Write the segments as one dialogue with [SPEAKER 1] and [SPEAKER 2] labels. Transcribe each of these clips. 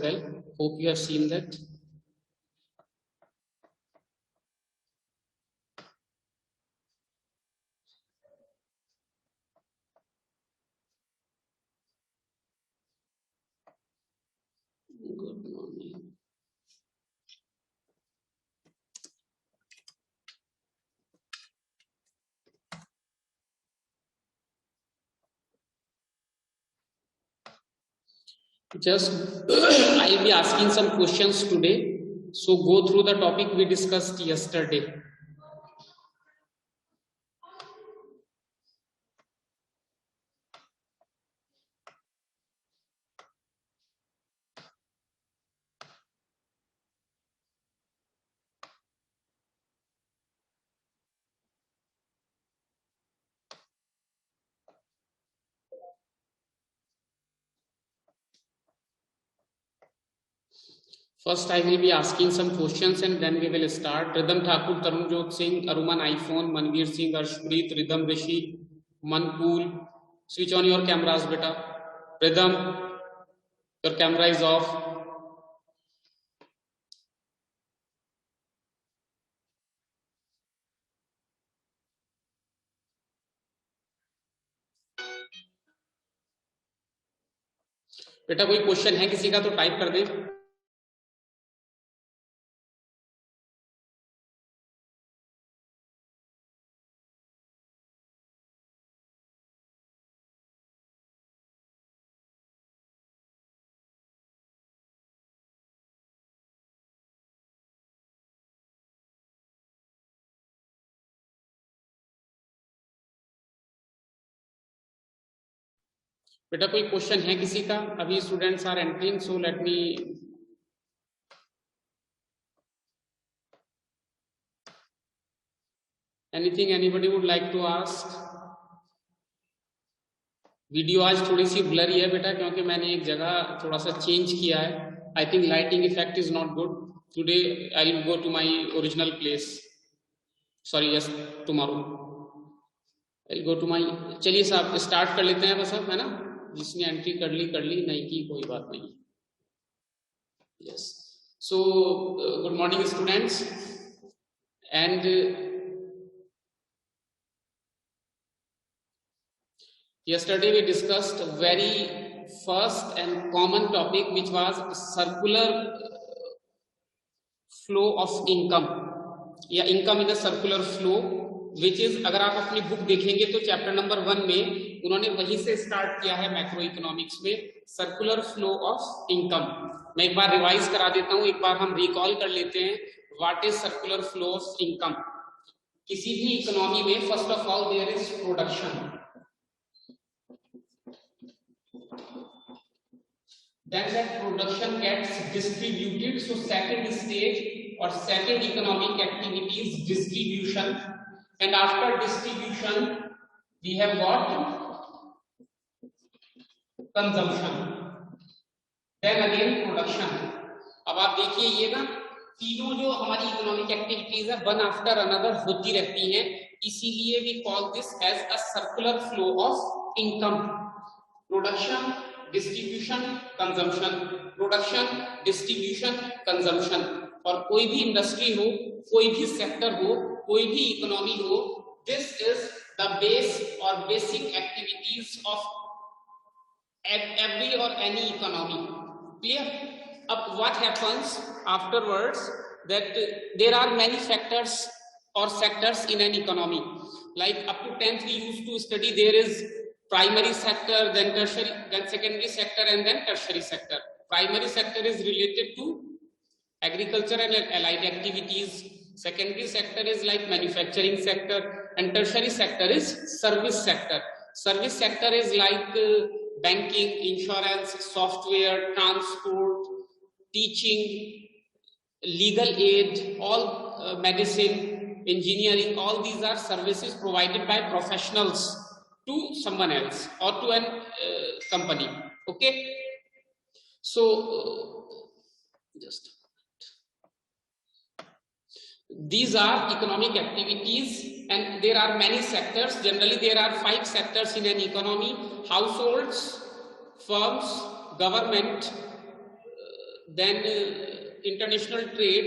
[SPEAKER 1] well. Hope you have seen that. Good morning. Just I'll be asking some questions today. So go through the topic we discussed yesterday. First, I will be asking some questions and then we will start. Rhythm Thakur, Tarunjot Singh, Aruman iPhone, Manveer Singh, Arshpreet, Rhythm Rishi, Manpool. Switch on your cameras, beta. Rhythm, your camera is off. बेटा कोई question है किसी का तो type कर दें. बेटा कोई क्वेश्चन है किसी का? अभी students are entering, so let me. Anything anybody would like to ask? Video आज थोड़ी सी ब्लरी है बेटा क्योंकि मैंने एक जगह थोड़ा सा चेंज किया है. I think lighting effect is not good. Today I will go to my original place. Sorry, yes, tomorrow I will go to my. चलिए साहब स्टार्ट कर लेते हैं बस अब, है ना. जिसने एंट्री कर ली, नहीं की कोई बात नहीं. Yes, so good morning students. And yesterday we discussed very first and common topic which was circular flow of income या income in a circular flow, which is, अगर आप अपनी बुक देखेंगे तो चैप्टर नंबर 1 में उन्होंने वहीं से स्टार्ट किया है मैक्रो इकोनॉमिक्स में, सर्कुलर फ्लो ऑफ इनकम. मैं एक बार रिवाइज करा देता हूं, एक बार हम रिकॉल कर लेते हैं what is circular flow of income. किसी भी इकोनॉमी में first of all there is production, then that production gets distributed. So second stage or second economic activity is distribution, and after distribution we have got consumption, then again production. अब आप देखिए ये ना तीनों जो हमारी economic activities है one after another होती रहती हैं, इसीलिए we call this as a circular flow of income. Production, distribution, consumption, production, distribution, consumption. और कोई भी इंडस्ट्री हो, कोई भी सेक्टर हो, कोई भी इकोनॉमी हो, दिस इज द बेस और basic activities of every or any economy. Clear? Up what happens afterwards, that there are many factors or sectors in an economy. Like up to 10th we used to study there is primary sector, then tertiary, then secondary sector, and then tertiary sector. Primary sector is related to agriculture and allied activities. Secondary sector is like manufacturing sector, and tertiary sector is service sector. Service sector is like banking, insurance, software, transport, teaching, legal aid, all medicine, engineering. All these are services provided by professionals to someone else or to an company. Okay, so just these are economic activities, and there are many sectors. Generally there are 5 sectors in an economy: households, firms, government, then international trade,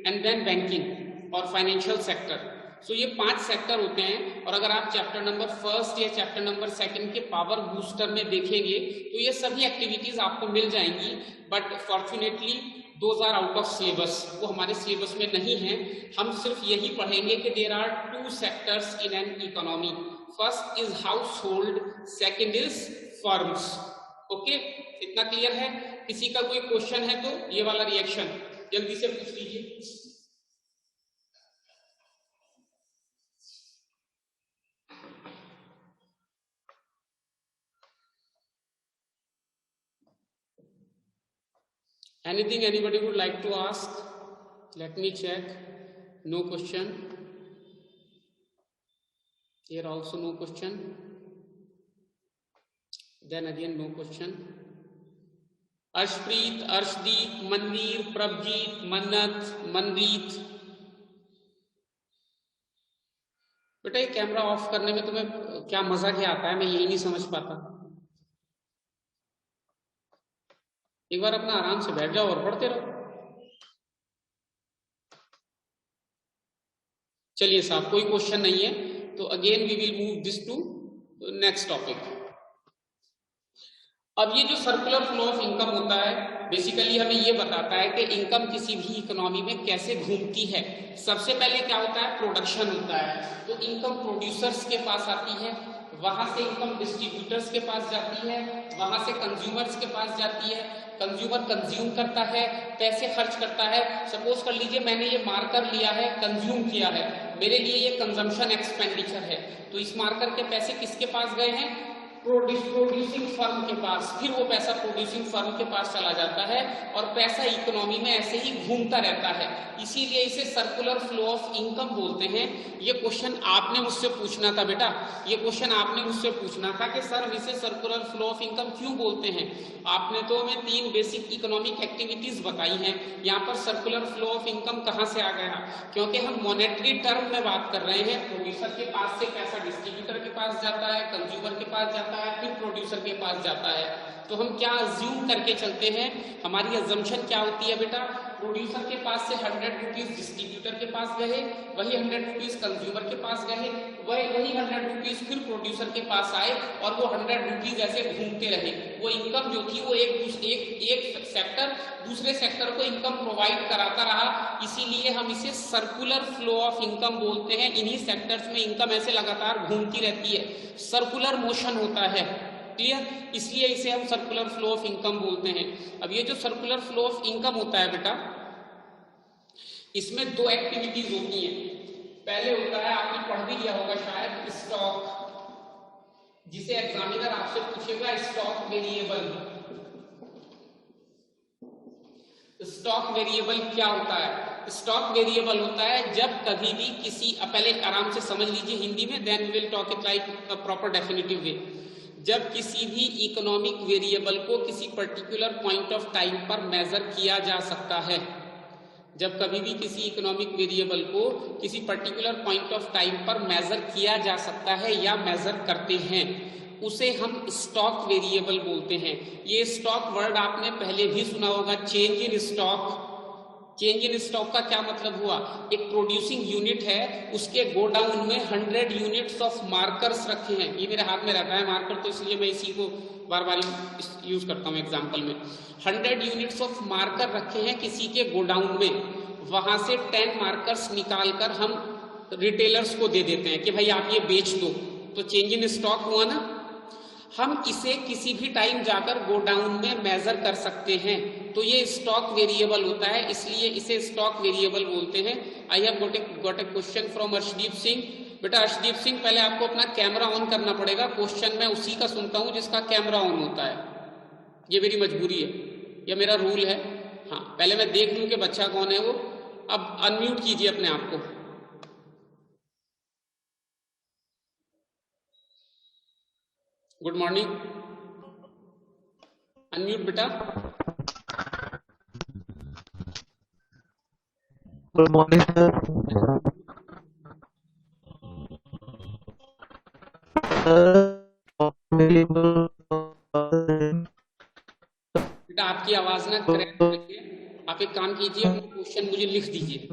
[SPEAKER 1] and then banking और financial sector. सो ये 5 sector होते हैं, और अगर आप chapter number 1 या chapter number 2 के power booster में देखेंगे तो ये सभी एक्टिविटीज आपको मिल जाएंगी, but fortunately those are out of syllabus, वो हमारे सिलेबस में नहीं है। हम सिर्फ यही पढ़ेंगे कि there are 2 sectors in an economy, first is household, second is firms. Okay, इतना क्लियर है? किसी का कोई क्वेश्चन है तो ये वाला रिएक्शन जल्दी से पूछ लीजिए। Anything anybody would like to ask? Let me check. No question. Here also no question. Then again no question. Arshpreet, Arshdeep, Manveer, Prabhjeet, मन्नत, मनरीत। बेटा ये कैमरा ऑफ करने में तुम्हें क्या मजा क्या आता है, मैं यही नहीं समझ पाता। एक बार अपना आराम से बैठ जाओ और पढ़ते रहो। चलिए साहब, कोई क्वेश्चन नहीं है तो again we will move this to next topic. अब ये जो सर्कुलर फ्लो ऑफ इनकम होता है, बेसिकली हमें ये बताता है कि इनकम किसी भी इकोनॉमी में कैसे घूमती है। सबसे पहले क्या होता है? प्रोडक्शन होता है, तो इनकम प्रोड्यूसर्स के पास आती है, वहां से इनकम डिस्ट्रीब्यूटर्स के पास जाती है, वहां से कंज्यूमर्स के पास जाती है, कंज्यूमर कंज्यूम करता है, पैसे खर्च करता है। सपोज कर लीजिए मैंने ये मार्कर लिया है, कंज्यूम किया है, मेरे लिए ये कंजम्पशन एक्सपेंडिचर है, तो इस मार्कर के पैसे किसके पास गए हैं? प्रोड्यूसिंग फर्म के पास, फिर वो पैसा प्रोड्यूसिंग फर्म के पास चला जाता है और पैसा इकोनॉमी में ऐसे ही घूमता रहता है, इसीलिए इसे सर्कुलर फ्लो ऑफ इनकम बोलते हैं। ये क्वेश्चन आपने मुझसे पूछना था बेटा, ये क्वेश्चन आपने मुझसे पूछना था कि सर इसे सर्कुलर फ्लो ऑफ इनकम क्यों बोलते हैं। आपने तो हमें 3 बेसिक इकोनॉमिक एक्टिविटीज बताई हैं, यहाँ पर सर्कुलर फ्लो ऑफ इनकम कहाँ से आ गया? क्योंकि हम मॉनेटरी टर्म में बात कर रहे हैं, प्रोड्यूसर के पास से पैसा डिस्ट्रीब्यूटर के पास जाता है, कंज्यूमर के पास जाता है, फिर प्रोड्यूसर के पास जाता है। तो हम क्या अज्यूम करके चलते हैं, हमारी अजम्पशन क्या होती है बेटा? प्रोड्यूसर के पास से 100 रुपीज डिस्ट्रीब्यूटर के पास गए, वही 100 रुपीज कंज्यूमर के पास गए, वही 100 रुपीज फिर प्रोड्यूसर के पास आए और वो 100 रुपीज ऐसे घूमते रहे। वो इनकम जो थी वो एक सेक्टर दूसरे सेक्टर को इनकम प्रोवाइड कराता रहा, इसीलिए हम इसे सर्कुलर फ्लो ऑफ इनकम बोलते हैं। इन्हीं सेक्टर्स में इनकम ऐसे लगातार घूमती रहती है, सर्कुलर मोशन होता है, क्लियर? इसलिए इसे हम सर्कुलर फ्लो ऑफ इनकम बोलते हैं। अब ये जो सर्कुलर फ्लो ऑफ इनकम होता है बेटा, इसमें 2 एक्टिविटीज होती हैं। पहले होता है, आपने पढ़ भी लिया होगा शायद, स्टॉक, जिसे एग्जामिनर आपसे पूछेगा स्टॉक वेरिएबल। स्टॉक वेरिएबल क्या होता है? स्टॉक वेरिएबल होता है जब कभी भी किसी, पहले आराम से समझ लीजिए हिंदी में, then we will talk it like a proper definitive way. जब किसी भी इकोनॉमिक वेरिएबल को किसी पर्टिकुलर पॉइंट ऑफ टाइम पर मेजर किया जा सकता है, जब कभी भी किसी इकोनॉमिक वेरिएबल को किसी पर्टिकुलर पॉइंट ऑफ टाइम पर मेजर किया जा सकता है या मेजर करते हैं, उसे हम स्टॉक वेरिएबल बोलते हैं। ये स्टॉक वर्ड आपने पहले भी सुना होगा, change in stock. Change in stock का क्या मतलब हुआ? एक प्रोड्यूसिंग यूनिट है, उसके गोडाउन में 100 यूनिट्स ऑफ मार्कर्स रखे हैं। ये मेरे हाथ में रहता है मार्कर, तो इसलिए मैं इसी को बार बार यूज करता हूँ एग्जाम्पल में। 100 यूनिट्स ऑफ मार्कर रखे हैं किसी के गोडाउन में, वहां से 10 मार्कर्स निकालकर हम रिटेलर्स को दे देते हैं कि भाई आप ये बेच दो, तो चेंज इन स्टॉक हुआ ना। हम इसे किसी भी टाइम जाकर गोडाउन में मेजर कर सकते हैं, तो ये स्टॉक वेरिएबल होता है, इसलिए इसे स्टॉक वेरिएबल बोलते हैं। I have got a question from Arshdeep Singh. बेटा अर्शदीप सिंह, पहले आपको अपना कैमरा ऑन करना पड़ेगा, क्वेश्चन मैं उसी का सुनता हूं जिसका कैमरा ऑन होता है, ये मेरी मजबूरी है, यह मेरा रूल है। हाँ, पहले मैं देख लूं कि बच्चा कौन है वो। अब अनम्यूट कीजिए अपने आप को। गुड मॉर्निंग, अनम्यूट बेटा।
[SPEAKER 2] Good morning sir.
[SPEAKER 1] बेटा आपकी आवाज ना करेक्ट रखिए। आप एक काम कीजिए, क्वेश्चन मुझे लिख दीजिए।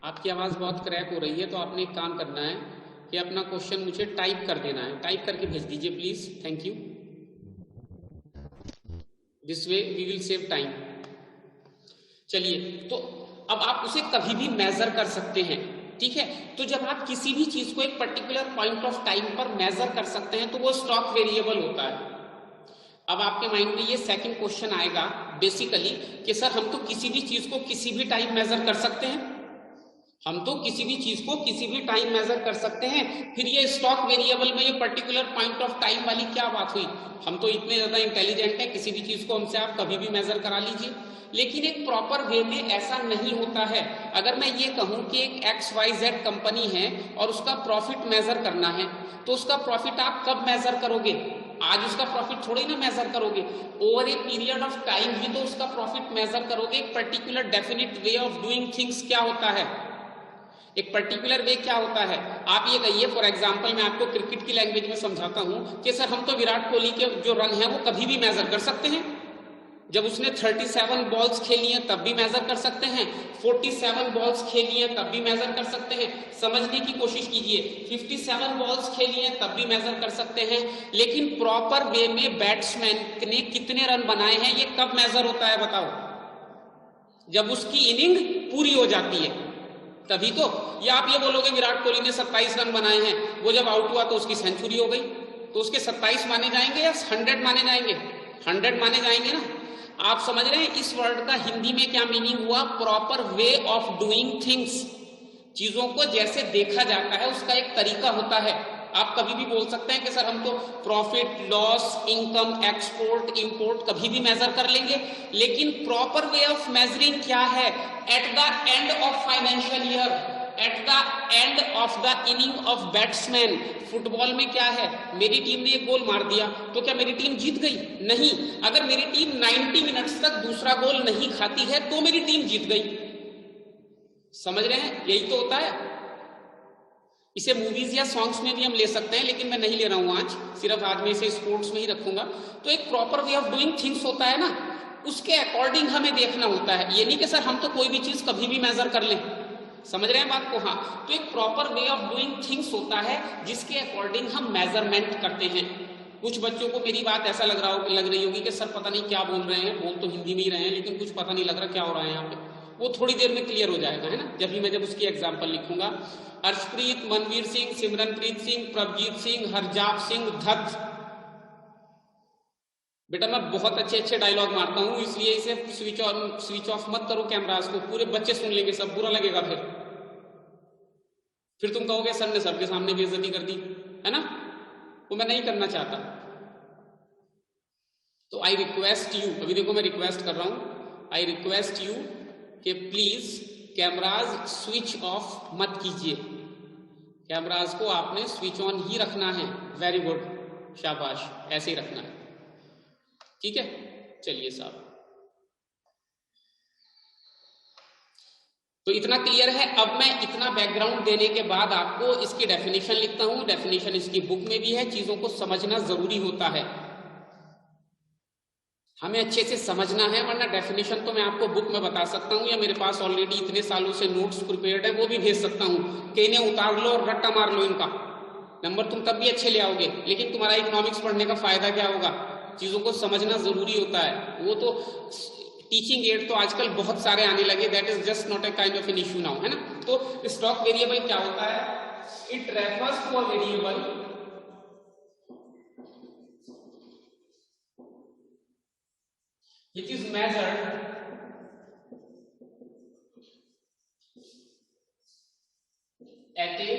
[SPEAKER 1] आपकी आवाज बहुत क्रैक हो रही है, तो आपने एक काम करना है कि अपना क्वेश्चन मुझे टाइप कर देना है, टाइप करके भेज दीजिए please. Thank you. This way we will save time. चलिए, तो अब आप उसे कभी भी मेजर कर सकते हैं, ठीक है। तो जब आप किसी भी चीज को एक पर्टिकुलर पॉइंट ऑफ टाइम पर मेजर कर सकते हैं तो वो स्टॉक वेरिएबल होता है। अब आपके माइंड में ये सेकंड क्वेश्चन आएगा बेसिकली कि सर हम तो किसी भी चीज को किसी भी टाइम मेजर कर सकते हैं, हम तो किसी भी चीज को किसी भी टाइम मेजर कर सकते हैं, फिर ये स्टॉक वेरिएबल में ये पर्टिकुलर पॉइंट ऑफ टाइम वाली क्या बात हुई? हम तो इतने ज्यादा इंटेलिजेंट हैं, किसी भी चीज को हमसे आप कभी भी मेजर करा लीजिए। लेकिन एक प्रॉपर वे में ऐसा नहीं होता है। अगर मैं ये कहूं कि एक XYZ कंपनी है और उसका प्रॉफिट मेजर करना है, तो उसका प्रॉफिट आप कब मेजर करोगे? आज उसका प्रॉफिट थोड़ी ना मेजर करोगे, over a period of time ही तो उसका प्रॉफिट मेजर करोगे। एक particular definite way of doing things क्या होता है, एक पर्टिकुलर वे क्या होता है? आप ये कहिए, फॉर एग्जांपल मैं आपको क्रिकेट की लैंग्वेज में समझाता हूं कि सर हम तो विराट कोहली के जो रन है वो कभी भी मेजर कर सकते हैं। जब उसने 37 बॉल्स खेली हैं तब भी मेजर कर सकते हैं, 47 बॉल्स खेली हैं तब भी मेजर कर सकते हैं। समझने की कोशिश कीजिए, 57 बॉल्स खेली हैं तब भी मेजर कर सकते हैं। लेकिन प्रॉपर वे में बैट्समैन ने कितने रन बनाए हैं ये कब मेजर होता है बताओ? जब उसकी इनिंग पूरी हो जाती है तभी तो। या आप ये बोलोगे विराट कोहली ने 27 रन बनाए हैं, वो जब आउट हुआ तो उसकी सेंचुरी हो गई, तो उसके 27 माने जाएंगे या 100 माने जाएंगे? 100 माने जाएंगे ना। आप समझ रहे हैं इस वर्ड का हिंदी में क्या मीनिंग हुआ? Proper way of doing things. चीजों को जैसे देखा जाता है उसका एक तरीका होता है। आप कभी भी बोल सकते हैं कि सर हम तो profit, loss, income, export, import कभी भी मेजर कर लेंगे, लेकिन प्रॉपर वे ऑफ मेजरिंग क्या है? At the end of financial year, at the end of the inning of batsman. Football में क्या है? मेरी टीम ने एक गोल मार दिया तो क्या मेरी टीम जीत गई? नहीं। अगर मेरी टीम 90 मिनट्स तक दूसरा गोल नहीं खाती है तो मेरी टीम जीत गई। समझ रहे हैं? यही तो होता है। इसे मूवीज या सॉन्ग्स में भी हम ले सकते हैं, लेकिन मैं नहीं ले रहा हूं आज, सिर्फ आज मैं इसे स्पोर्ट्स में ही रखूंगा। तो एक proper way of doing things होता है ना, उसके अकॉर्डिंग हमें देखना होता है। ये नहीं कि सर हम तो कोई भी चीज कभी भी मेजर कर लें। समझ रहे हैं बात को? हाँ, तो एक proper way of doing things होता है जिसके अकॉर्डिंग हम मेजरमेंट करते हैं। कुछ बच्चों को मेरी बात ऐसा लग रही होगी कि सर पता नहीं क्या बोल रहे हैं, बोल तो हिंदी में ही रहे हैं लेकिन कुछ पता नहीं लग रहा क्या हो रहा है यहाँ पे। वो थोड़ी देर में क्लियर हो जाएगा, है ना, जब उसकी एग्जाम्पल लिखूंगा। अर्शप्रीत, मनवीर सिंह, सिमरनप्रीत सिंह, प्रभजीत सिंह, हरजाप सिंह, धत। बेटा मैं बहुत अच्छे अच्छे डायलॉग मारता हूं, इसलिए इसे स्विच ऑफ मत करो कैमरास को, पूरे बच्चे सुन लेंगे, सब बुरा लगेगा। फिर तुम कहोगे सर ने सबके सामने बेइज्जती कर दी, है ना, वो मैं नहीं करना चाहता। तो आई रिक्वेस्ट यू, अभी देखो मैं रिक्वेस्ट कर रहा हूं, आई रिक्वेस्ट यू कि प्लीज कैमराज स्विच ऑफ मत कीजिए, कैमराज को आपने स्विच ऑन ही रखना है। वेरी गुड, शाबाश, ऐसे ही रखना है, ठीक है। चलिए साहब, तो इतना क्लियर है। अब मैं इतना बैकग्राउंड देने के बाद आपको इसकी डेफिनेशन लिखता हूं। डेफिनेशन इसकी बुक में भी है, चीजों को समझना जरूरी होता है, हमें अच्छे से समझना है, वरना डेफिनेशन तो मैं आपको बुक में बता सकता हूं या मेरे पास ऑलरेडी इतने सालों से नोट्स प्रिपेयर्ड है वो भी भेज सकता हूं कि इन्हें उतार लो और रट्टा मार लो, इनका नंबर तुम तब भी अच्छे ले आओगे। लेकिन तुम्हारा इकोनॉमिक्स पढ़ने का फायदा क्या होगा? चीजों को समझना जरूरी होता है। वो तो टीचिंग एड तो आजकल बहुत सारे आने लगे, that is just not a kind of an issue now, है ना। तो स्टॉक वेरिएबल क्या होता है? It refers to a variable which is measured at a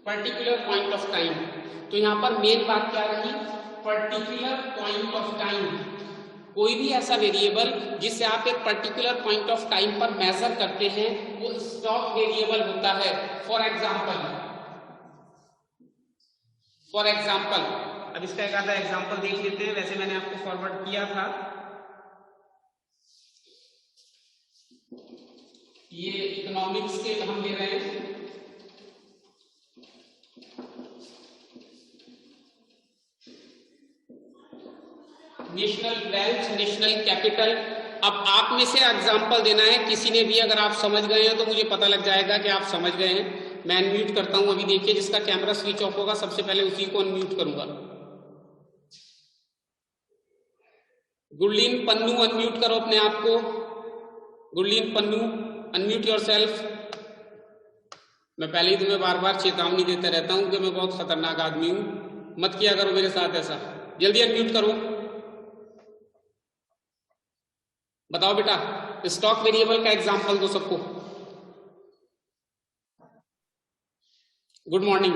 [SPEAKER 1] particular point of time. तो यहां पर मेन बात क्या रही? Particular point of time. कोई भी ऐसा वेरिएबल जिसे आप एक पर्टिकुलर पॉइंट ऑफ टाइम पर मेजर करते हैं वो स्टॉक वेरिएबल होता है। फॉर एग्जाम्पल अब इसका एक आधा एग्जाम्पल देख लेते हैं, वैसे मैंने आपको फॉरवर्ड किया था। ये इकोनॉमिक्स के हम ले रहे हैं, नेशनल वेल्थ, नेशनल कैपिटल। अब आप में से एग्जाम्पल देना है, किसी ने भी अगर आप समझ गए हैं तो मुझे पता लग जाएगा कि आप समझ गए हैं। मैं अनम्यूट करता हूं अभी, देखिए जिसका कैमरा स्विच ऑफ होगा सबसे पहले उसी को अनम्यूट करूंगा। गुरलीन पन्नू अनम्यूट करो अपने आप को। Gurleen Pannu unmute yourself. मैं पहले ही तुम्हें बार बार चेतावनी देता रहता हूं कि मैं बहुत खतरनाक आदमी हूं, मत किया करो मेरे साथ ऐसा। जल्दी अनम्यूट करो। बताओ बेटा, स्टॉक वेरिएबल का एग्जांपल दो सबको। Good morning.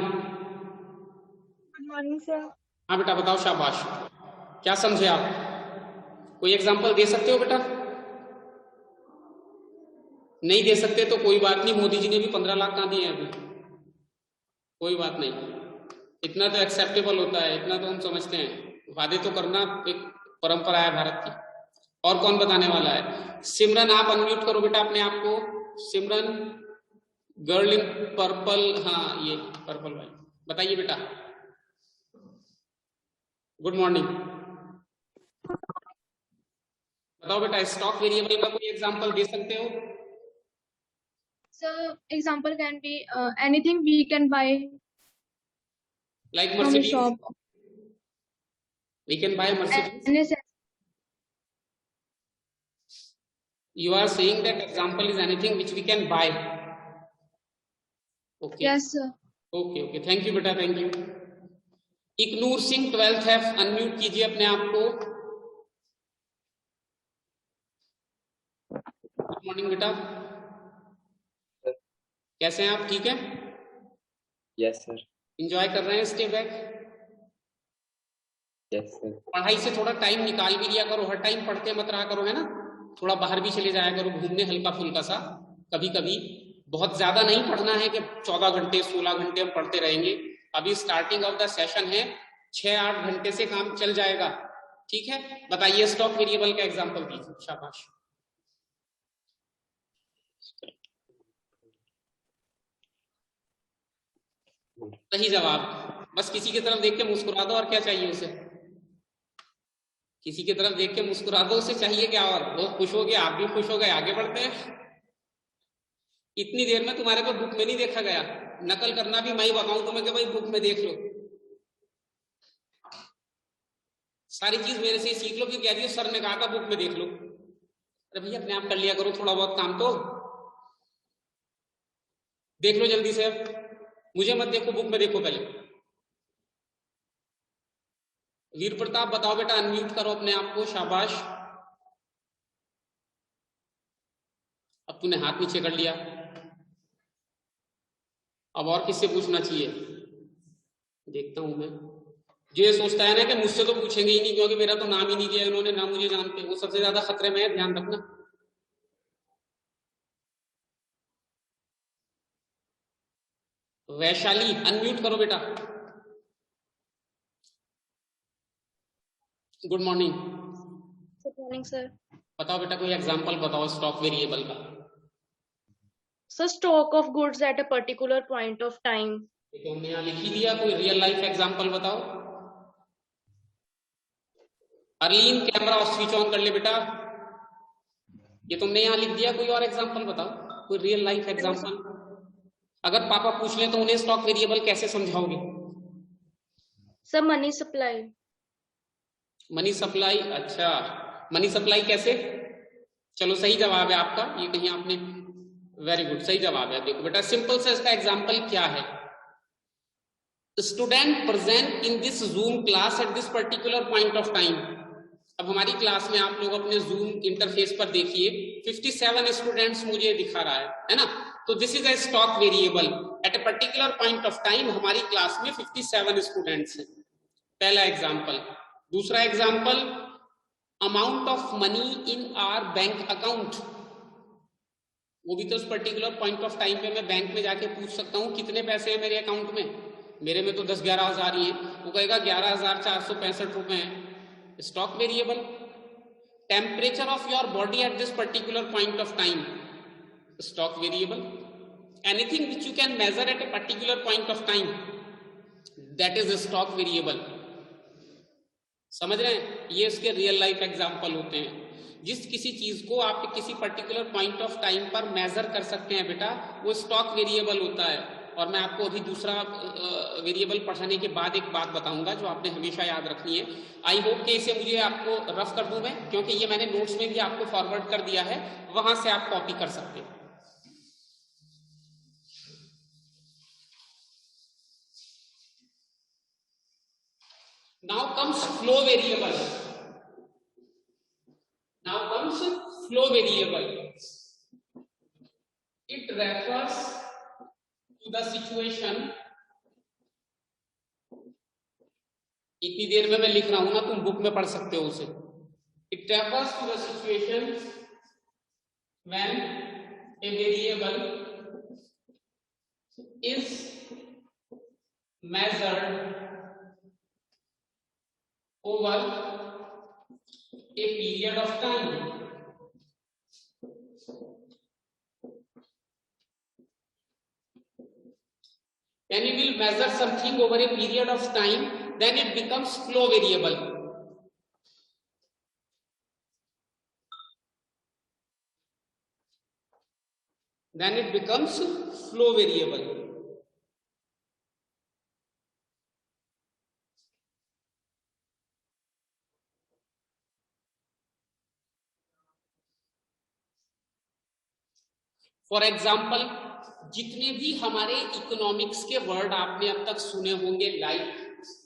[SPEAKER 2] Good morning sir.
[SPEAKER 1] हाँ बेटा बताओ, शाबाश। क्या समझे आप? कोई एग्जांपल दे सकते हो बेटा? नहीं दे सकते तो कोई बात नहीं, मोदी जी ने भी 15 लाख कहाँ दिए हैं अभी, कोई बात नहीं, इतना तो एक्सेप्टेबल होता है, इतना तो हम समझते हैं। वादे तो करना एक परंपरा है भारत की। और कौन बताने वाला है? सिमरन आप अनम्यूट करो बेटा अपने आप को। सिमरन, गर्ल इन पर्पल, हाँ ये पर्पल भाई, बताइए बेटा। Good morning. बताओ बेटा, स्टॉक वेरिएबल का कोई एग्जांपल दे सकते हो?
[SPEAKER 2] Sir, example can be anything we can buy
[SPEAKER 1] Like
[SPEAKER 2] from a
[SPEAKER 1] Mercedes,
[SPEAKER 2] shop.
[SPEAKER 1] we can buy Mercedes.
[SPEAKER 2] Any
[SPEAKER 1] You are saying that example is anything which we can buy. Okay.
[SPEAKER 2] Yes sir.
[SPEAKER 1] Okay, okay. Thank you बेटा, thank you. Iknoor Singh 12th F unmute कीजिए अपने आप को। Good morning बेटा, कैसे हैं आप? ठीक है?
[SPEAKER 3] Yes sir.
[SPEAKER 1] एंजॉय कर रहे हैं स्टे बैक?
[SPEAKER 3] Yes sir.
[SPEAKER 1] पढ़ाई से थोड़ा टाइम निकाल भी लिया करो, हर टाइम पढ़ते मत रहा करो, है ना? थोड़ा बाहर भी चले जाया करो घूमने, हल्का फुल्का सा कभी कभी। बहुत ज्यादा नहीं पढ़ना है कि 14 घंटे 16 घंटे हम पढ़ते रहेंगे। अभी स्टार्टिंग ऑफ द सेशन है, 6-8 घंटे से काम चल जाएगा, ठीक है? बताइए स्टॉक वेरिएबल का एग्जांपल दीजिए, शाबाश। सही जवाब। बस किसी की तरफ देख के मुस्कुरा दो, और क्या चाहिए उसे? किसी की तरफ देख के मुस्कुरा दो, उसे चाहिए क्या? और वो खुश हो गया, आप भी खुश हो गए, आगे बढ़ते हैं। इतनी देर में तुम्हारे को बुक में नहीं देखा गया, नकल करना भी मैं ही बताऊं तुम्हें कि भाई बुक में देख लो, सारी चीज मेरे से ही सीख लो। क्यों कह रही हो सर ने कहा था बुक में देख लो? अरे भैया अपने आप कर लिया करो थोड़ा बहुत काम तो, देख लो जल्दी से। अब मुझे मत देखो, बुक में देखो पहले। वीर प्रताप बताओ बेटा, अनम्यूट करो अपने आप को, शाबाश। अब तूने हाथ नीचे कर लिया, अब और किससे पूछना चाहिए? देखता हूं मैं। जो ये सोचता है ना कि मुझसे तो पूछेंगे ही नहीं क्योंकि मेरा तो नाम ही नहीं दिया इन्होंने, ना मुझे जानते, वो सबसे ज्यादा खतरे में है, ध्यान रखना। वैशाली अनम्यूट करो बेटा। Good morning.
[SPEAKER 2] Good morning sir.
[SPEAKER 1] बताओ बेटा, कोई एग्जांपल बताओ स्टॉक वेरिएबल का।
[SPEAKER 2] Sir, stock of goods at a particular point of time.
[SPEAKER 1] देखो हमने यहाँ लिख ही दिया, कोई रियल लाइफ एग्जांपल बताओ। Arlene camera off switch on कर ले बेटा। ये तुमने यहाँ लिख दिया, कोई और एग्जांपल बताओ, कोई रियल लाइफ एग्जांपल। अगर पापा पूछ ले तो उन्हें स्टॉक वेरिएबल कैसे समझाओगे?
[SPEAKER 2] Sir, money supply.
[SPEAKER 1] Money supply, अच्छा मनी सप्लाई कैसे? चलो सही जवाब है आपका, ये कहीं आपने, वेरी गुड, सही जवाब है। देखो बेटा सिंपल से इसका एग्जांपल क्या है। Student present in this zoom class eight this particular point of time. अब हमारी क्लास में आप लोग अपने जूम इंटरफेस पर देखिए 57 स्टूडेंट्स मुझे दिखा रहा है ना? तो this is a stock variable. At a particular point of time हमारी क्लास में 57 स्टूडेंट्स हैं, पहला एग्जांपल। दूसरा example, amount of money in our bank account. वो भी तो उस पर्टिकुलर पॉइंट ऑफ टाइम पे मैं बैंक में जाके पूछ सकता हूँ कितने पैसे हैं मेरे अकाउंट में। मेरे में तो 10-11 हजार ही है, वो कहेगा 11,465 रुपए हैं, stock variable. Temperature of your body at this particular point of time, stock variable. Anything which you can measure at a particular point of time, that is stock variable. समझ रहे हैं, ये इसके रियल लाइफ एग्जाम्पल होते हैं। जिस किसी चीज को आप किसी पर्टिकुलर पॉइंट ऑफ टाइम पर मेजर कर सकते हैं बेटा, वो स्टॉक वेरिएबल होता है। और मैं आपको अभी दूसरा वेरिएबल पढ़ाने के बाद एक बात बताऊंगा जो आपने हमेशा याद रखनी है। आई होप कि इसे मुझे आपको रफ कर दूं मैं, क्योंकि ये मैंने नोट्स में भी आपको फॉरवर्ड कर दिया है, वहां से आप कॉपी कर सकते हैं। Now comes flow variable. Now comes flow variable. It refers to the situation. इतनी देर में मैं लिख रहा हूं ना, तुम बुक में पढ़ सकते हो उसे। It refers to the situation when a variable is measured over a period of time. When you will measure something over a period of time, then it becomes flow variable. Then it becomes flow variable. For example, जितने भी हमारे economics के word आपने अब तक सुने होंगे, like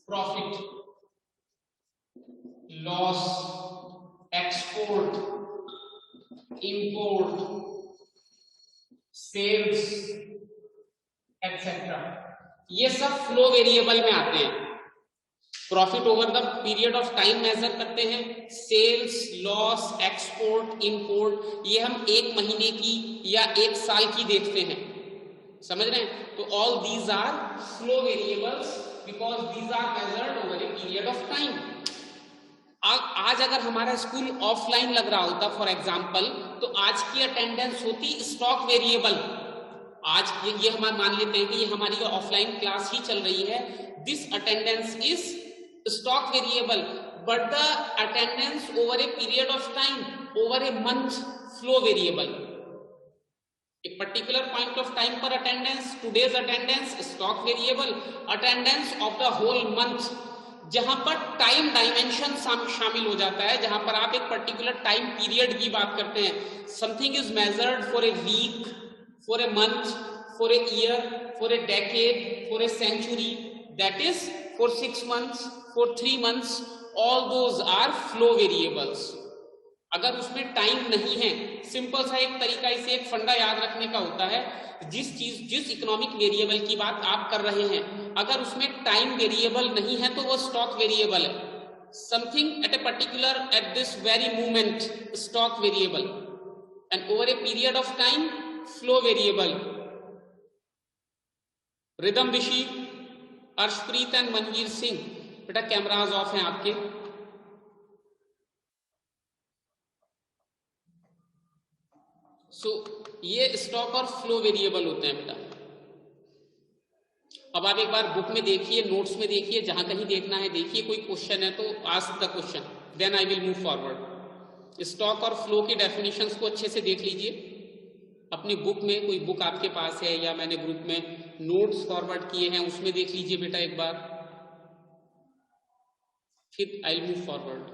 [SPEAKER 1] profit, loss, export, import, sales etcetera, ये सब फ्लो वेरिएबल में आते हैं। Profit over the period of time measure करते हैं, सेल्स, लॉस, एक्सपोर्ट, इंपोर्ट ये हम एक महीने की या एक साल की देखते हैं। समझ रहे हैं? तो all these are flow variables because these are measured over a period of time. आज अगर हमारा स्कूल ऑफलाइन लग रहा होता फॉर एग्जाम्पल, तो आज की अटेंडेंस होती स्टॉक वेरिएबल। आज ये हम मान लेते हैं कि ये हमारी ऑफलाइन क्लास ही चल रही है, this attendance is stock variable, but the attendance over a period of time, over a month, flow variable. A particular point of time पर attendance, today's attendance stock variable, attendance of the whole month, जहां पर time dimension शामिल हो जाता है, जहां पर आप एक पर्टिकुलर टाइम पीरियड की बात करते हैं। Something is measured for a week, for a month, for a year, for a decade, for a century, that is for 6 months, for 3 months, all those are flow variables. अगर उसमें time नहीं है, simple सा एक तरीका, इसे एक फंडा याद रखने का होता है, जिस इकोनॉमिक वेरिएबल की बात आप कर रहे हैं, अगर उसमें टाइम वेरिएबल नहीं है तो वो स्टॉक वेरिएबल है। Something at a particular at this very moment, stock variable, and over a period of time flow variable. Rhythm Vishi, Arshpreet and Manveer Singh, बेटा कैमराज ऑफ हैं आपके। ये स्टॉक और फ्लो वेरिएबल होते हैं बेटा। अब आप एक बार बुक में देखिए, नोट्स में देखिए, जहां कहीं देखना है देखिए, कोई क्वेश्चन है तो ask the question, then I will move forward. Stock और फ्लो की डेफिनेशंस को अच्छे से देख लीजिए अपनी बुक में, कोई बुक आपके पास है या मैंने ग्रुप में नोट्स फॉरवर्ड किए हैं उसमें देख लीजिए बेटा एक बार, फिर आई विल मूव फॉरवर्ड।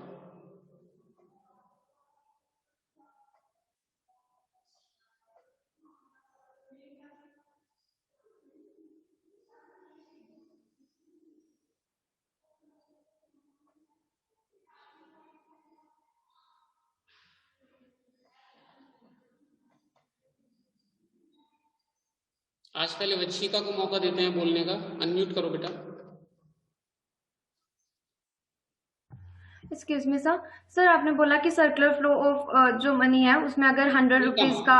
[SPEAKER 1] आज पहले वंशिका को मौका देते हैं बोलने का, अनम्यूट करो बेटा।
[SPEAKER 4] एक्सक्यूज मी सर, सर आपने बोला कि सर्कुलर फ्लो ऑफ जो मनी है उसमें अगर 100 रुपीज का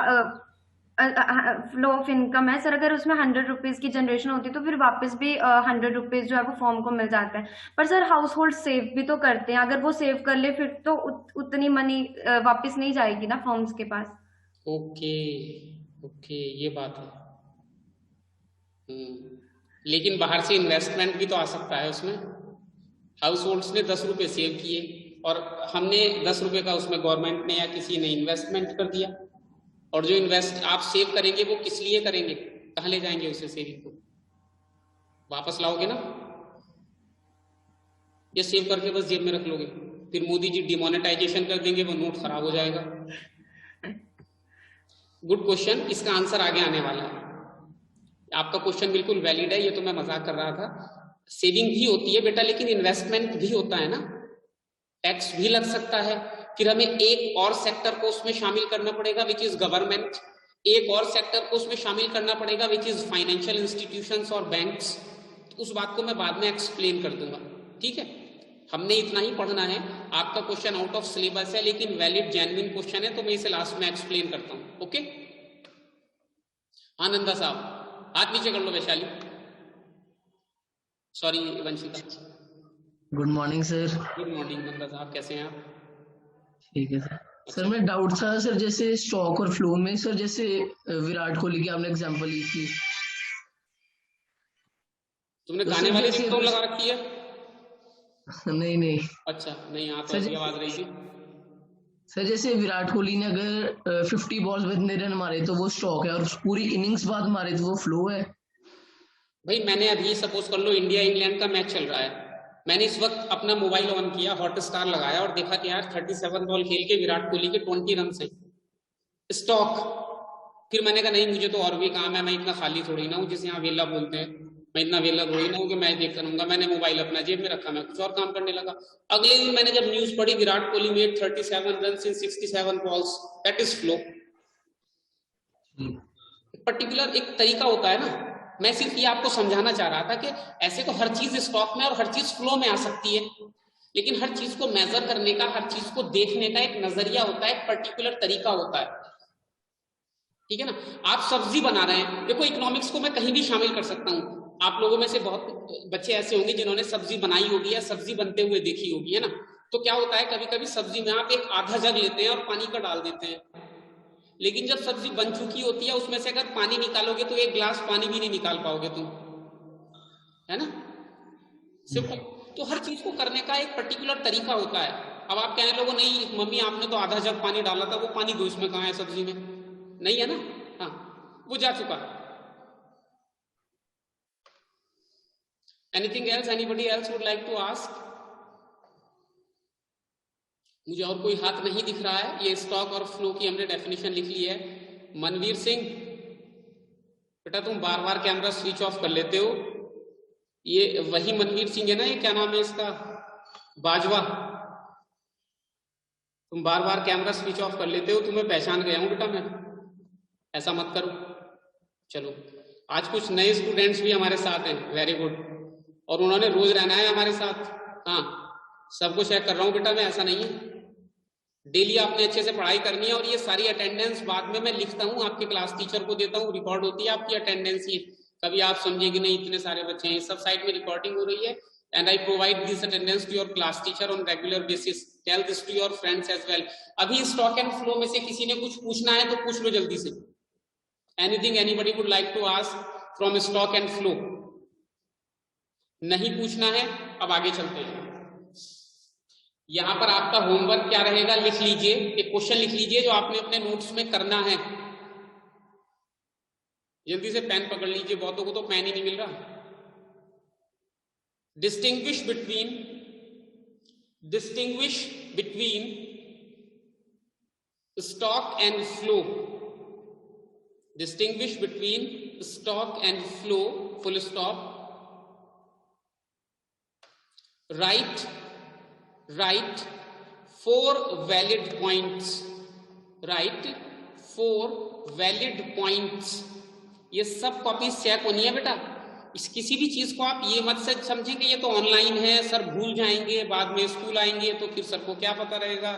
[SPEAKER 4] फ्लो ऑफ इनकम है सर, अगर उसमें 100 रुपीज की जनरेशन होती है तो फिर वापस भी 100 रुपीज जो है वो फॉर्म को मिल जाता है। पर सर हाउस होल्ड सेव भी तो करते हैं, अगर वो सेव कर ले फिर तो उतनी मनी वापस नहीं जाएगी ना फॉर्म्स के पास।
[SPEAKER 1] ओके ओके, ये बात है। लेकिन बाहर से इन्वेस्टमेंट भी तो आ सकता है उसमें। हाउस होल्ड्स ने 10 रुपए सेव किए और हमने 10 रुपए का उसमें गवर्नमेंट ने या किसी ने इन्वेस्टमेंट कर दिया, और जो इन्वेस्ट आप सेव करेंगे वो किस लिए करेंगे, कहाँ ले जाएंगे उसे सेविंग को, वापस लाओगे ना, या सेव करके बस जेब में रख लोगे, फिर मोदी जी डिमोनेटाइजेशन कर देंगे, वो नोट खराब हो जाएगा। गुड क्वेश्चन, इसका आंसर आगे आने वाला है। आपका क्वेश्चन बिल्कुल वैलिड है, ये तो मैं मजाक कर रहा था। सेविंग भी होती है बेटा, लेकिन इन्वेस्टमेंट भी होता है ना, टैक्स भी लग सकता है, फिर हमें एक और सेक्टर को उसमें शामिल करना पड़ेगा विच इज गवर्नमेंट, एक और सेक्टर को उसमें शामिल करना पड़ेगा विच इज फाइनेंशियल इंस्टीट्यूशंस और बैंक्स। उस बात को मैं बाद में एक्सप्लेन कर दूंगा, ठीक है। हमने इतना ही पढ़ना है। आपका क्वेश्चन आउट ऑफ सिलेबस है, लेकिन वैलिड जेन्युइन क्वेश्चन है, तो मैं इसे लास्ट में एक्सप्लेन करता हूं, ओके। आनंदा साहब हाथ नीचे कर लो, Vaishali, sorry Vanshika.
[SPEAKER 5] Good morning sir.
[SPEAKER 1] Good morning Nanda साहब, कैसे हैं आप?
[SPEAKER 5] ठीक है सर। सर मैं डाउट था सर, जैसे स्टॉक और फ्लो में सर, जैसे विराट कोहली की आपने एग्जांपल ली थी,
[SPEAKER 1] तुमने
[SPEAKER 5] तो
[SPEAKER 1] गाने
[SPEAKER 5] सर
[SPEAKER 1] वाली
[SPEAKER 5] जैसे
[SPEAKER 1] रिंगटोन लगा रखी है?
[SPEAKER 5] नहीं नहीं
[SPEAKER 1] अच्छा, नहीं, यहाँ तो
[SPEAKER 5] सर
[SPEAKER 1] ऐसी आवाज रही थी।
[SPEAKER 5] सर, जैसे विराट कोहली ने अगर 50 बॉल्स में इतने रन मारे तो वो स्टॉक है, और पूरी इनिंग्स बाद मारे तो वो फ्लो है।
[SPEAKER 1] भाई मैंने अभी सपोज कर लो इंडिया इंग्लैंड का मैच चल रहा है, मैंने इस वक्त अपना मोबाइल ऑन किया, हॉटस्टार लगाया और देखा कि यार 37 बॉल खेल के विराट कोहली के 20 रन हैं, स्टॉक। फिर मैंने कहा नहीं, मुझे तो और भी काम है, मैं इतना खाली थोड़ी ना हूँ जिसे यहाँ वेला बोलते हैं, मैं इतना वेला थोड़ी ना हूँ कि मैच देख करूंगा। मैंने मोबाइल अपना जेब में रखा, मैं कुछ और काम करने लगा। अगले दिन मैंने जब न्यूज पढ़ी Virat Kohli made 37 run in 67 balls, that is flow. Particular एक तरीका होता है ना, मैं सिर्फ ये आपको समझाना चाह रहा था कि ऐसे तो हर चीज स्टॉक में और हर चीज फ्लो में आ सकती है, लेकिन हर चीज को मेजर करने का, हर चीज को देखने का एक नजरिया होता है, एक पर्टिकुलर तरीका होता है, ठीक है ना। आप सब्जी बना रहे हैं, देखो इकोनॉमिक्स को मैं कहीं भी शामिल कर सकता हूं। आप लोगों में से बहुत बच्चे ऐसे होंगे जिन्होंने सब्जी बनाई होगी या सब्जी बनते हुए देखी होगी, है ना। तो क्या होता है, कभी कभी सब्जी में आप एक आधा जग लेते हैं और पानी का डाल देते हैं, लेकिन जब सब्जी बन चुकी होती है उसमें से अगर पानी निकालोगे तो एक गिलास पानी भी नहीं निकाल पाओगे तुम, है ना, सिंपल। तो हर चीज को करने का एक पर्टिकुलर तरीका होता है। अब आप कहने लोगों नहीं मम्मी आपने तो आधा जग पानी डाला था, वो पानी दो इसमें कहाँ है, सब्जी में नहीं है ना, हाँ वो जा चुका। Anything else, anybody else would like to ask? मुझे और कोई हाथ नहीं दिख रहा है। ये स्टॉक और फ्लो की हमने डेफिनेशन लिख ली है। मनवीर सिंह बेटा तुम बार बार कैमरा स्विच ऑफ कर लेते हो, ये वही मनवीर सिंह है ना, ये क्या नाम है इसका, बाजवा। तुम बार बार कैमरा स्विच ऑफ कर लेते हो, तुम्हें पहचान गया हूं बेटा मैं, ऐसा मत करो। चलो आज कुछ नए स्टूडेंट्स भी हमारे साथ हैं, वेरी गुड, और उन्होंने रोज रहना है हमारे साथ। हाँ सबको चेक कर रहा हूं बेटा मैं, ऐसा नहीं है, डेली आपने अच्छे से पढ़ाई करनी है। और ये सारी अटेंडेंस बाद में मैं लिखता हूँ, आपके क्लास टीचर को देता हूँ, रिकॉर्ड होती है आपकी अटेंडेंस। ये कभी आप समझेंगे नहीं इतने सारे बच्चे हैं, सब साइड में रिकॉर्डिंग हो रही है। And I provide this attendance to your class teacher on regular basis, tell this to your friends as well. अभी स्टॉक एंड फ्लो में से किसी ने कुछ पूछना है तो पूछ लो जल्दी से। Anything anybody would like to ask from stock and flow? नहीं पूछना है, अब आगे चलते हैं। यहां पर आपका होमवर्क क्या रहेगा, लिख लीजिए, एक क्वेश्चन लिख लीजिए जो आपने अपने नोट्स में करना है। जल्दी से पेन पकड़ लीजिए, बहुतों को तो पेन ही नहीं मिल रहा। Distinguish between stock and flow, distinguish between stock and flow, full stop. Write 4 valid points. Write 4 valid points. ये सब कॉपीज चेक होनी है बेटा। इस किसी भी चीज को आप ये मत से समझें कि ये तो ऑनलाइन है, सर भूल जाएंगे, बाद में स्कूल आएंगे तो फिर सर को क्या पता रहेगा।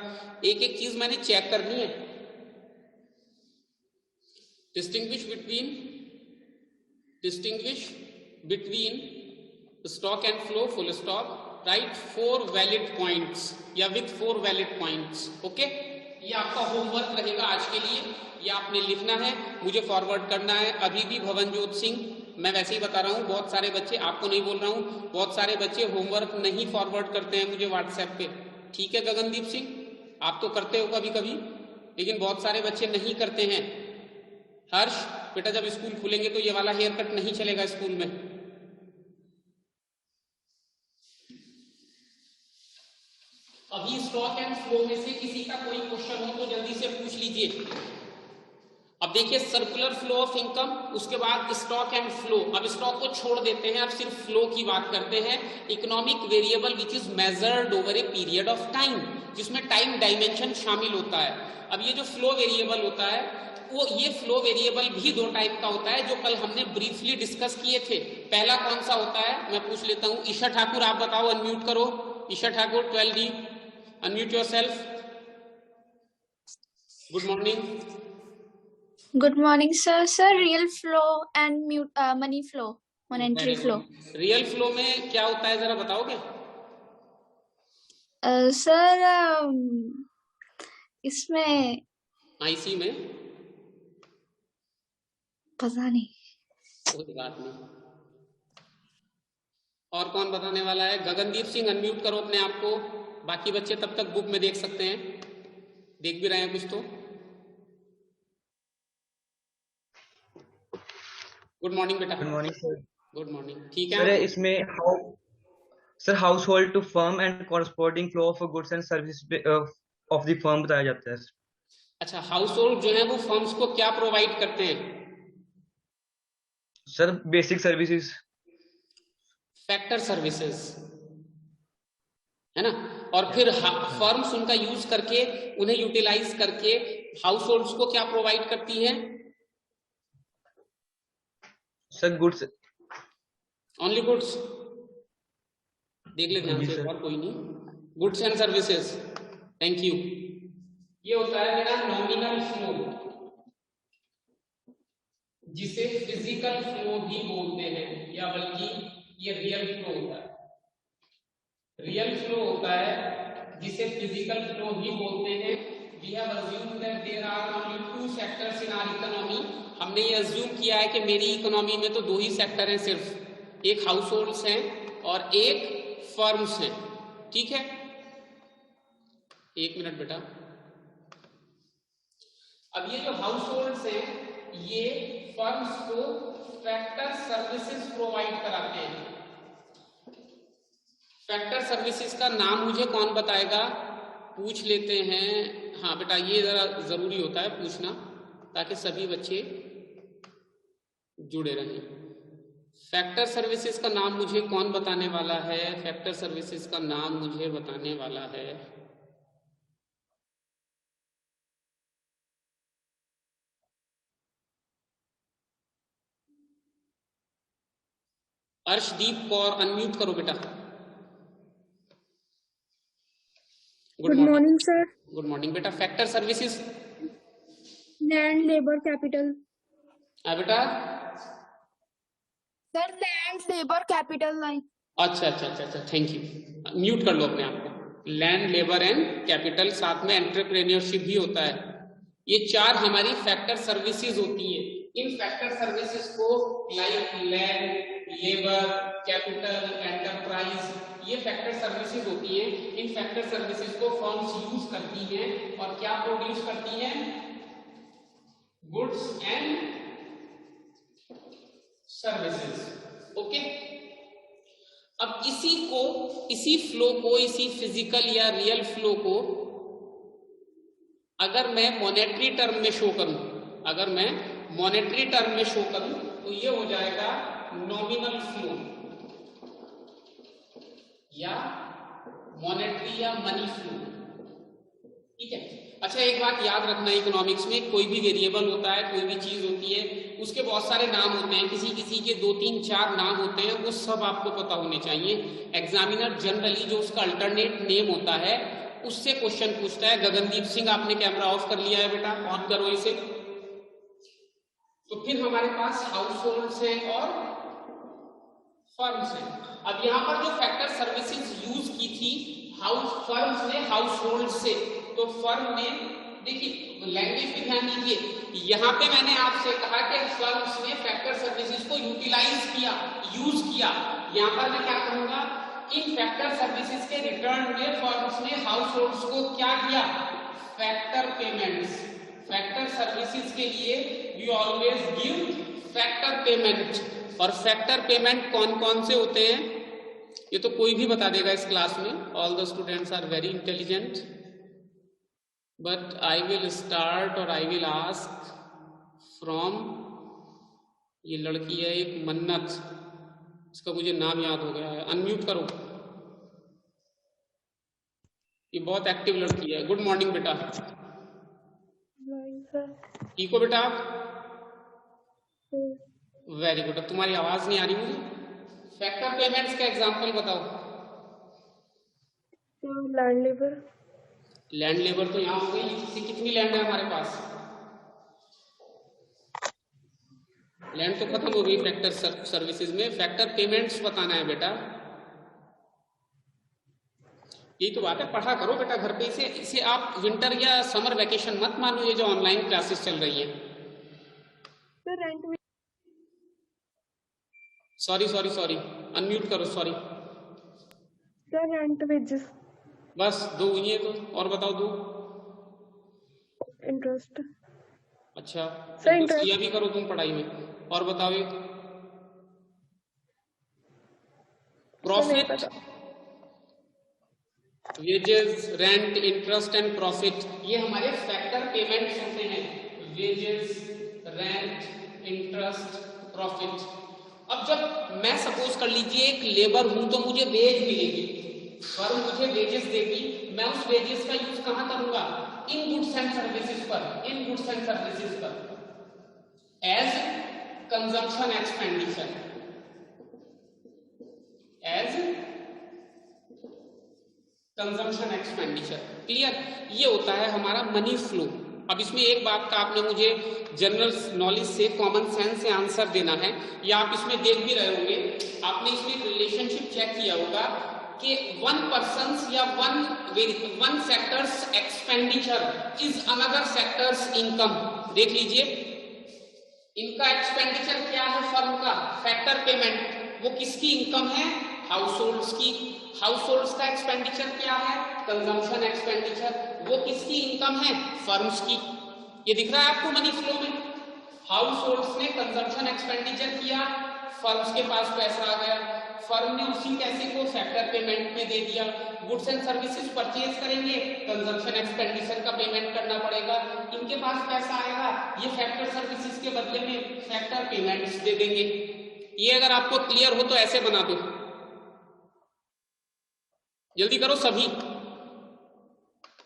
[SPEAKER 1] एक एक चीज मैंने चेक करनी है। Distinguish between stock and flow, full stop. Right 4 valid points या विथ 4 वैलिड पॉइंट्स, ओके। ये आपका होमवर्क रहेगा आज के लिए, ये आपने लिखना है, मुझे फॉरवर्ड करना है। अभी भी भवनजोत सिंह मैं वैसे ही बता रहा हूँ, बहुत सारे बच्चे, आपको नहीं बोल रहा हूँ, बहुत सारे बच्चे होमवर्क नहीं फॉरवर्ड करते हैं मुझे व्हाट्सएप पे। ठीक है गगनदीप सिंह, आप तो करते हो कभी कभी, लेकिन बहुत सारे बच्चे नहीं करते हैं। हर्ष बेटा, जब स्कूल खुलेंगे तो ये वाला हेयर कट नहीं चलेगा स्कूल में। अभी स्टॉक एंड फ्लो में से किसी का कोई क्वेश्चन हो तो जल्दी से पूछ लीजिए। अब देखिए सर्कुलर फ्लो ऑफ इनकम, उसके बाद स्टॉक एंड फ्लो। अब स्टॉक को छोड़ देते हैं, अब सिर्फ फ्लो की बात करते हैं। Economic variable which is measured over a period of time, जिसमें टाइम डायमेंशन शामिल होता है। अब ये जो फ्लो वेरिएबल होता है, वो ये फ्लो वेरिएबल भी दो टाइप का होता है, जो कल हमने ब्रीफली डिस्कस किए थे। पहला कौन सा होता है, मैं पूछ लेता हूं। ईशा ठाकुर आप बताओ, अनम्यूट करो। Isha Thakur 12D, unmute yourself. Good morning.
[SPEAKER 6] Good morning, sir. Sir, real flow and money flow, monetary flow.
[SPEAKER 1] Real flow में क्या होता है जरा बताओगे?
[SPEAKER 6] Sir, इसमें
[SPEAKER 1] आईसी में
[SPEAKER 6] पता नहीं।
[SPEAKER 1] कोई बात नहीं। और कौन बताने वाला है? गगनदीप सिंह अनम्यूट करो अपने आप को। बाकी बच्चे तब तक बुक में देख सकते हैं, देख भी रहे हैं कुछ तो। गुड मॉर्निंग बेटा।
[SPEAKER 7] Good morning sir.
[SPEAKER 1] Good morning. ठीक है
[SPEAKER 7] सर इसमें sir household to firm and corresponding flow of goods and services of the firm बताया जाता है।
[SPEAKER 1] अच्छा, हाउस होल्ड जो है वो फर्म्स को क्या प्रोवाइड करते हैं?
[SPEAKER 7] Sir basic services,
[SPEAKER 1] factor services, है ना। और फिर फर्म्स उनका यूज करके, उन्हें यूटिलाइज करके हाउस होल्ड्स को क्या प्रोवाइड करती है?
[SPEAKER 7] Sir goods,
[SPEAKER 1] only goods. देख ले ध्यान से, और कोई नहीं। Goods and services, thank you. ये होता है मेरा नॉमिनल फ्लो, जिसे फिजिकल फ्लो भी बोलते हैं, या बल्कि ये रियल फ्लो होता है। रियल फ्लो होता है जिसे फिजिकल फ्लो भी बोलते हैं। We have assumed that there are only two sectors in our economy. हमने ये अज्यूम किया है कि मेरी इकोनॉमी में तो दो ही सेक्टर हैं सिर्फ, एक हाउस होल्ड्स हैं और एक फर्म्स हैं। ठीक है, एक मिनट बेटा। अब ये जो हाउस होल्ड्स हैं, ये फर्म्स को फैक्टर सर्विसेज प्रोवाइड कराते हैं। फैक्टर सर्विसेज का नाम मुझे कौन बताएगा? पूछ लेते हैं। हाँ बेटा, ये जरा जरूरी होता है पूछना, ताकि सभी बच्चे जुड़े रहें। फैक्टर सर्विसेज का नाम मुझे कौन बताने वाला है? फैक्टर सर्विसेज का नाम मुझे बताने वाला है अर्शदीप कौर। अनम्यूट करो बेटा।
[SPEAKER 2] Good morning sir.
[SPEAKER 1] Good morning बेटा। Factor services,
[SPEAKER 2] land, labour, capital.
[SPEAKER 1] बेटा
[SPEAKER 6] Sir, land, labor, capital line.
[SPEAKER 1] अच्छा अच्छा अच्छा अच्छा, थैंक यू। म्यूट कर लो अपने आप को। लैंड, लेबर एंड कैपिटल, साथ में एंटरप्रेन्योरशिप भी होता है। ये चार हमारी फैक्टर सर्विसेज होती है। इन फैक्टर सर्विसेज को like land, labour, capital, enterprise, ये फैक्टर सर्विसेज होती हैं। इन फैक्टर सर्विसेज को फर्म्स यूज करती हैं और क्या प्रोड्यूस करती हैं? Goods and services. ओके, अब इसी फ्लो को, इसी फिजिकल या रियल फ्लो को अगर मैं मॉनेटरी टर्म में शो करूं, अगर मैं मॉनेटरी टर्म में शो करूं, तो ये हो जाएगा नॉमिनल फ्लो या मॉनेटरी या मनी फ्लो। ठीक है। अच्छा, एक बात याद रखना, इकोनॉमिक्स में कोई भी वेरिएबल होता है, कोई भी चीज होती है, उसके बहुत सारे नाम होते हैं। किसी किसी के 2, 3, 4 नाम होते हैं, वो सब आपको पता होने चाहिए। एग्जामिनर जनरली जो उसका अल्टरनेट नेम होता है उससे क्वेश्चन पूछता है। गगनदीप सिंह, आपने कैमरा ऑफ कर लिया है बेटा, ऑन करो इसे। तो फिर हमारे पास हाउस होल्ड्स हैं और फर्म्स हैं। अब यहाँ पर जो फैक्टर सर्विसेज यूज की थी फर्म्स ने हाउस होल्ड से, तो फर्म ने देखिए लैंग्वेज पे ध्यान दीजिए। यहाँ पे मैंने आपसे कहा कि फर्म्स ने फैक्टर सर्विसेज को यूटिलाइज किया, यूज किया। यहाँ पर मैं क्या कहूंगा, इन फैक्टर सर्विसेज के रिटर्न में फर्म्स ने हाउस होल्ड्स को क्या किया, फैक्टर पेमेंट्स। फैक्टर सर्विसेज के लिए we always give factor payment. और फैक्टर पेमेंट कौन कौन से होते हैं ये तो कोई भी बता देगा इस क्लास में। All the students are very intelligent, but I will start और आई विल आस्क फ्रॉम, ये लड़की है एक मन्नत, इसका मुझे नाम याद हो गया है, अनम्यूट करो। ये बहुत एक्टिव लड़की है। गुड मॉर्निंग बेटा। ठीक हो बेटा? Very good. अब तुम्हारी आवाज नहीं आ रही मुझे। फैक्टर पेमेंट्स का एग्जांपल बताओ।
[SPEAKER 8] Land labour.
[SPEAKER 1] लैंड लेबर तो यहाँ हो गई। कितनी लैंड है हमारे पास? लैंड तो खत्म हो गई फैक्टर सर्विसेज में। फैक्टर पेमेंट्स बताना है बेटा। यही तो बात है, पढ़ा करो बेटा घर पे। इसे आप विंटर या समर वेकेशन मत मानो, ये जो ऑनलाइन क्लासेस चल रही है। सॉरी अनम्यूट करो। Sorry
[SPEAKER 8] sir, rent wages.
[SPEAKER 1] बस दो हुई है तो और बताओ दो।
[SPEAKER 8] इंटरेस्ट।
[SPEAKER 1] अच्छा
[SPEAKER 8] सर, इंटरेस्ट
[SPEAKER 1] ये भी करो तुम पढ़ाई में। और बताओ एक profit, wages, rent, interest and profit, ये हमारे फैक्टर पेमेंट्स होते हैं। Wages, rent, interest, profit. अब जब मैं सपोज कर लीजिए एक लेबर हूं तो मुझे वेज मिलेगी, फर्म मुझे वेजेस देगी। मैं उस वेजेस का यूज कहां करूंगा? इन गुड्स एंड सर्विसेज पर। इन गुड्स एंड सर्विसेज पर as consumption expenditure. As consumption expenditure. Clear? ये होता है हमारा मनी फ्लो। अब इसमें एक बात का आपने मुझे जनरल नॉलेज से, कॉमन सेंस से आंसर देना है। या आप इसमें देख भी रहे होंगे, आपने इसमें एक रिलेशनशिप चेक किया होगा कि वन पर्सन्स या one sectors expenditure is another sectors income. देख लीजिए, इनका एक्सपेंडिचर क्या है फर्म का? Factor payment. वो किसकी इनकम है? हाउस होल्ड्स की। हाउस होल्ड्स का एक्सपेंडिचर क्या है? Consumption expenditure. वो किसकी इनकम है? फर्म्स की। ये दिख रहा है आपको मनी फ्लो में। हाउस होल्ड्स ने कंजम्पशन एक्सपेंडिचर किया, फर्म्स के पास पैसा आ गया, फर्म ने उसी पैसे को फैक्टर पेमेंट में दे दिया। गुड्स एंड सर्विसेज परचेज करेंगे, कंजम्पशन एक्सपेंडिचर का पेमेंट करना पड़ेगा, इनके पास पैसा आएगा, ये फैक्टर सर्विसेज के बदले में फैक्टर पेमेंट्स दे देंगे। ये अगर आपको क्लियर हो तो ऐसे बना दो, जल्दी करो।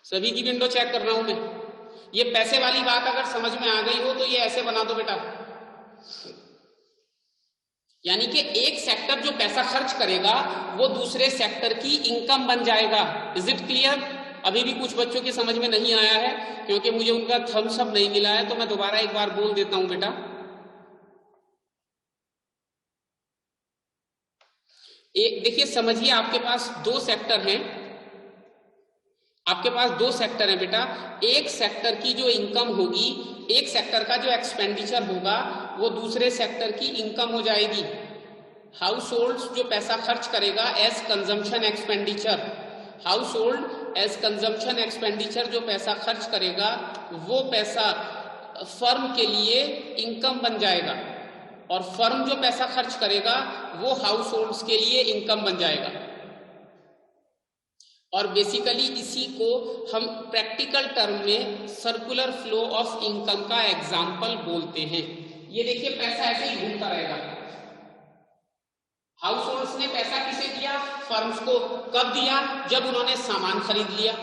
[SPEAKER 1] सभी की विंडो चेक कर रहा हूं मैं। ये पैसे वाली बात अगर समझ में आ गई हो तो ये ऐसे बना दो बेटा। यानी कि एक सेक्टर जो पैसा खर्च करेगा वो दूसरे सेक्टर की इनकम बन जाएगा। Is it clear? अभी भी कुछ बच्चों के समझ में नहीं आया है क्योंकि मुझे उनका थम्स अप नहीं मिला है, तो मैं दोबारा एक बार बोल देता हूं बेटा। एक देखिए, समझिए, आपके पास दो सेक्टर हैं। आपके पास दो सेक्टर हैं बेटा। एक सेक्टर की जो इनकम होगी, एक सेक्टर का जो एक्सपेंडिचर होगा वो दूसरे सेक्टर की इनकम हो जाएगी। हाउस होल्ड जो पैसा खर्च करेगा as consumption expenditure, household as consumption expenditure जो पैसा खर्च करेगा वो पैसा फर्म के लिए इनकम बन जाएगा, और फर्म जो पैसा खर्च करेगा वो हाउस होल्ड्स के लिए इनकम बन जाएगा। और बेसिकली इसी को हम प्रैक्टिकल टर्म में सर्कुलर फ्लो ऑफ इनकम का एग्जाम्पल बोलते हैं। ये देखिए, पैसा ऐसे ही घूमता रहेगा। हाउस होल्ड्स ने पैसा किसे दिया? फर्म्स को। कब दिया? जब उन्होंने सामान खरीद लिया,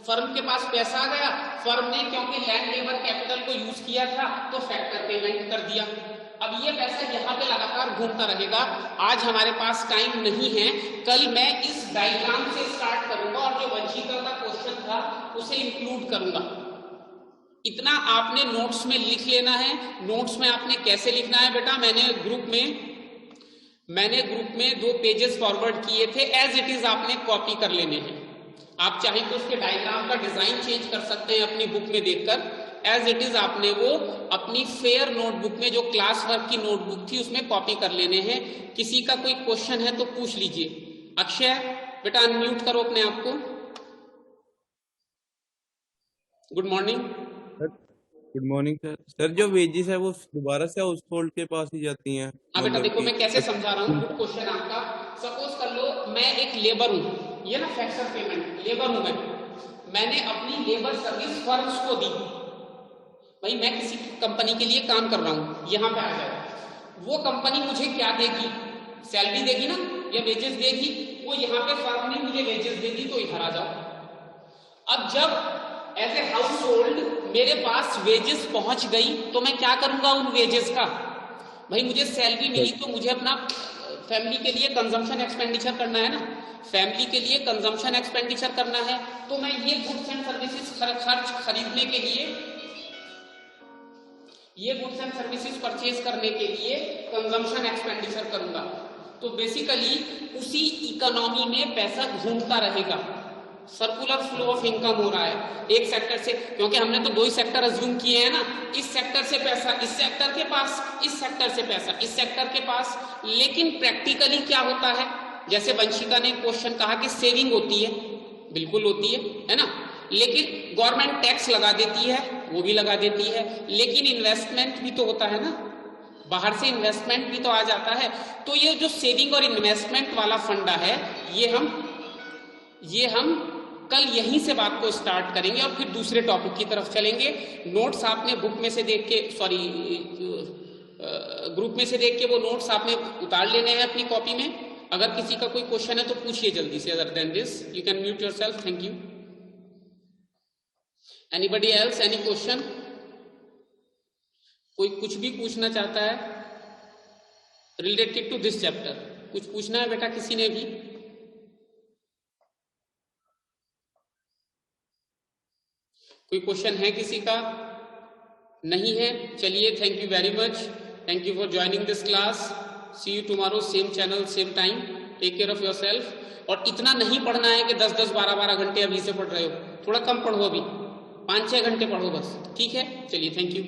[SPEAKER 1] फर्म के पास पैसा आ गया, फर्म ने क्योंकि लैंड लेबर कैपिटल को यूज किया था तो फैक्टर पेमेंट कर दिया। अब ये पैसा यहाँ पे लगातार घूमता रहेगा। आज हमारे पास टाइम नहीं है, कल मैं इस डायग्राम से स्टार्ट करूंगा और जो वंशिका का क्वेश्चन था उसे इंक्लूड करूंगा। इतना आपने नोट्स में लिख लेना है। नोट्स में आपने कैसे लिखना है बेटा? मैंने ग्रुप में 2 पेजेस फॉरवर्ड किए थे, एज इट इज आपने कॉपी कर लेने हैं। आप चाहे तो उसके डायग्राम का डिजाइन चेंज कर सकते हैं अपनी बुक में देखकर, एज इट इज आपने वो अपनी फेयर नोटबुक में जो क्लास वर्क की नोटबुक थी उसमें कॉपी कर लेने हैं। किसी का कोई क्वेश्चन है तो पूछ लीजिए। अक्षय बेटा अनम्यूट करो अपने आप को। Good morning.
[SPEAKER 9] Good morning sir. Sir जो वेजेस है वो दोबारा से हाउस होल्ड के पास ही जाती हैं?
[SPEAKER 1] हाँ बेटा देखो मैं कैसे समझा रहा हूँ, गुड क्वेश्चन आपका। सपोज कर लो मैं एक लेबर हूँ, ये ना फ्रैक्चर पेमेंट लेबर हूँ मैंने अपनी लेबर सर्विस फर्म्स को दी, भाई मैं किसी कंपनी के लिए काम कर रहा हूँ, यहाँ पे आ जाओ। वो कंपनी मुझे क्या देगी, सैलरी देगी ना या वेजेस देगी, वो यहाँ पे फर्म ने मुझे वेजेस देगी, तो इधर आ जाओ। अब जब एज ए हाउस होल्ड मेरे पास वेजेस पहुंच गई तो मैं क्या करूंगा उन वेजेस का, भाई मुझे सैलरी मिली तो मुझे अपना फैमिली के लिए कंजम्पशन एक्सपेंडिचर करना है ना, फैमिली के लिए कंजम्पशन एक्सपेंडिचर करना है, तो मैं ये गुड्स एंड सर्विसेज खर्च खरीदने के लिए, ये गुड्स एंड सर्विसेज परचेज करने के लिए कंजम्पशन एक्सपेंडिचर करूंगा। तो बेसिकली उसी इकोनॉमी में पैसा घूमता रहेगा, सर्कुलर फ्लो ऑफ इनकम हो रहा है एक सेक्टर से, क्योंकि हमने तो दो ही सेक्टर अज्यूम किए हैं ना, इस सेक्टर से पैसा इस सेक्टर के पास, इस सेक्टर से पैसा इस सेक्टर के पास। लेकिन प्रैक्टिकली क्या होता है, जैसे वंशिका ने क्वेश्चन कहा कि सेविंग होती है, बिल्कुल होती है ना, लेकिन गवर्नमेंट टैक्स लगा देती है, वो भी लगा देती है, लेकिन इन्वेस्टमेंट भी तो होता है ना, बाहर से इन्वेस्टमेंट भी तो आ जाता है। तो ये जो सेविंग और इन्वेस्टमेंट वाला फंडा है, ये हम कल यहीं से बात को स्टार्ट करेंगे और फिर दूसरे टॉपिक की तरफ चलेंगे। नोट्स आपने बुक में से देख के, सॉरी ग्रुप में से देख के वो नोट्स आपने उतार लेने हैं अपनी कॉपी में। अगर किसी का कोई क्वेश्चन है तो पूछिए जल्दी से। Other than this you can mute yourself. Thank you. Anybody else, any question? कोई कुछ भी पूछना चाहता है रिलेटेड टू दिस चैप्टर? कुछ पूछना है बेटा किसी ने भी? कोई क्वेश्चन है किसी का? नहीं है? चलिए, thank you very much. Thank you for joining this class. See you tomorrow, same channel same time. Take care of yourself. और इतना नहीं पढ़ना है कि 10-10 12-12 घंटे अभी से पढ़ रहे हो, थोड़ा कम पढ़ो, अभी 5-6 घंटे पढ़ो बस, ठीक है? चलिए, थैंक यू।